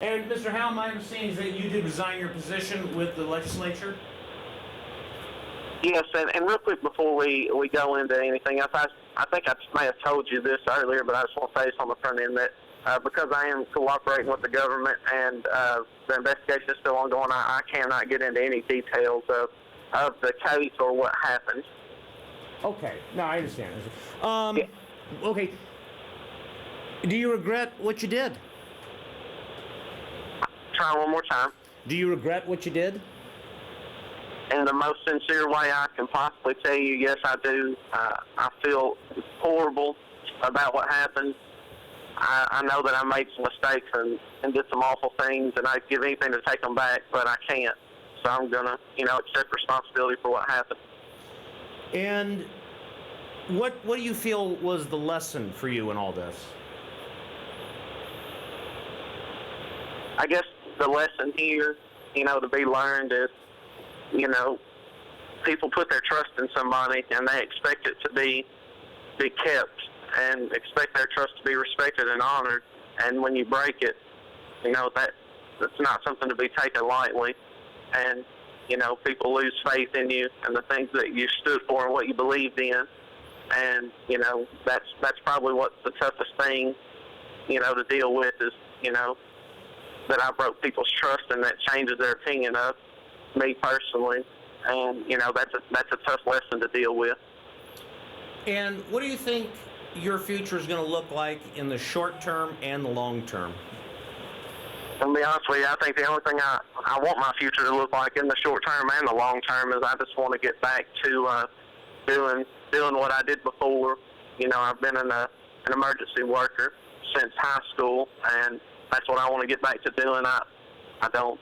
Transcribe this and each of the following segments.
And Mr. Hallum, my understanding is that you did resign your position with the legislature? Yes, and real quick before we go into anything else, I think I may have told you this earlier, but I just want to say this on the front end that because I am cooperating with the government and the investigation is still ongoing, I cannot get into any details of the case or what happened. Okay, no, I understand. Yeah. Okay, do you regret what you did? Try one more time. Do you regret what you did? In the most sincere way I can possibly tell you, yes, I do. I feel horrible about what happened. I know that I made some mistakes and did some awful things, and I'd give anything to take them back, but I can't. So I'm going to, accept responsibility for what happened. And what do you feel was the lesson for you in all this? I guess the lesson here, to be learned is, people put their trust in somebody and they expect it to be kept and expect their trust to be respected and honored. And when you break it, that's not something to be taken lightly. And, people lose faith in you and the things that you stood for and what you believed in. And, that's probably what's the toughest thing, to deal with is, that I broke people's trust and that changes their opinion of me personally. And, that's a tough lesson to deal with. And what do you think your future is going to look like in the short term and the long term? To be honest with you, I think the only thing I want my future to look like in the short term and the long term is I just want to get back to doing what I did before. I've been an emergency worker since high school, and that's what I want to get back to doing. I don't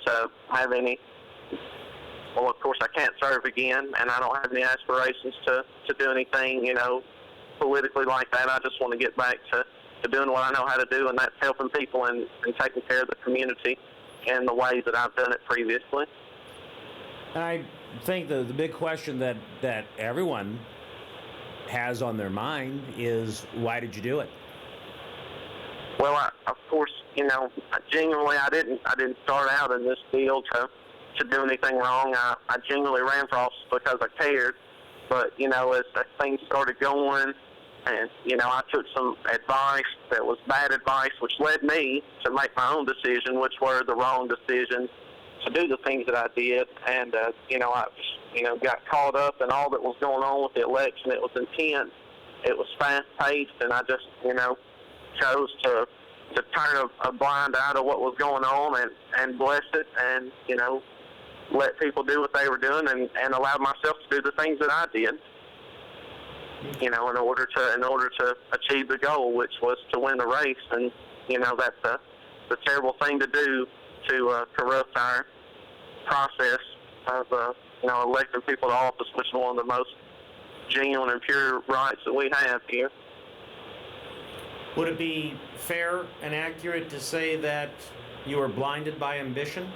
have any. Well, of course, I can't serve again, and I don't have any aspirations to do anything, politically like that. I just want to get back to doing what I know how to do, and that's helping people and taking care of the community in the way that I've done it previously. I think the big question that everyone has on their mind is, why did you do it? Well, of course, genuinely, I didn't start out in this deal to do anything wrong. I genuinely ran for office because I cared. But, as things started going and, I took some advice that was bad advice, which led me to make my own decision, which were the wrong decisions to do the things that I did. And, I got caught up in all that was going on with the election. It was intense. It was fast-paced, and I just, chose to turn a blind eye to what was going on and bless it and, let people do what they were doing and allowed myself to do the things that I did, in order to achieve the goal, which was to win the race. And, that's the terrible thing to do, to corrupt our process of, electing people to office, which is one of the most genuine and pure rights that we have here. Would it be fair and accurate to say that you were blinded by ambition?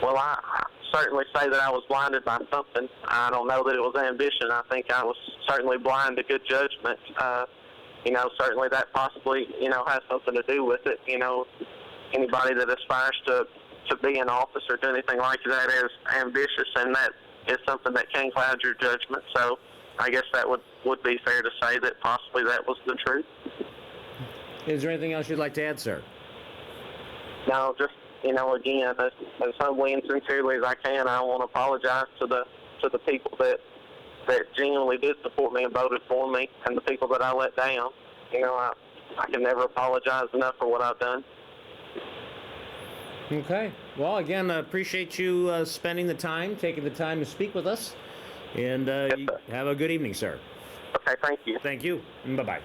Well, I certainly say that I was blinded by something. I don't know that it was ambition. I think I was certainly blind to good judgment. Certainly that possibly, has something to do with it. Anybody that aspires to be in office or do anything like that is ambitious, and that is something that can cloud your judgment. So I guess that would be fair to say that possibly that was the truth. Is there anything else you'd like to add, sir? No, just, again, as humbly and sincerely as I can, I want to apologize to the people that genuinely did support me and voted for me, and the people that I let down. I can never apologize enough for what I've done. Okay. Well, again, I appreciate you spending the time, taking the time to speak with us. And Yes, have a good evening, sir. Okay, thank you. Thank you. Bye-bye.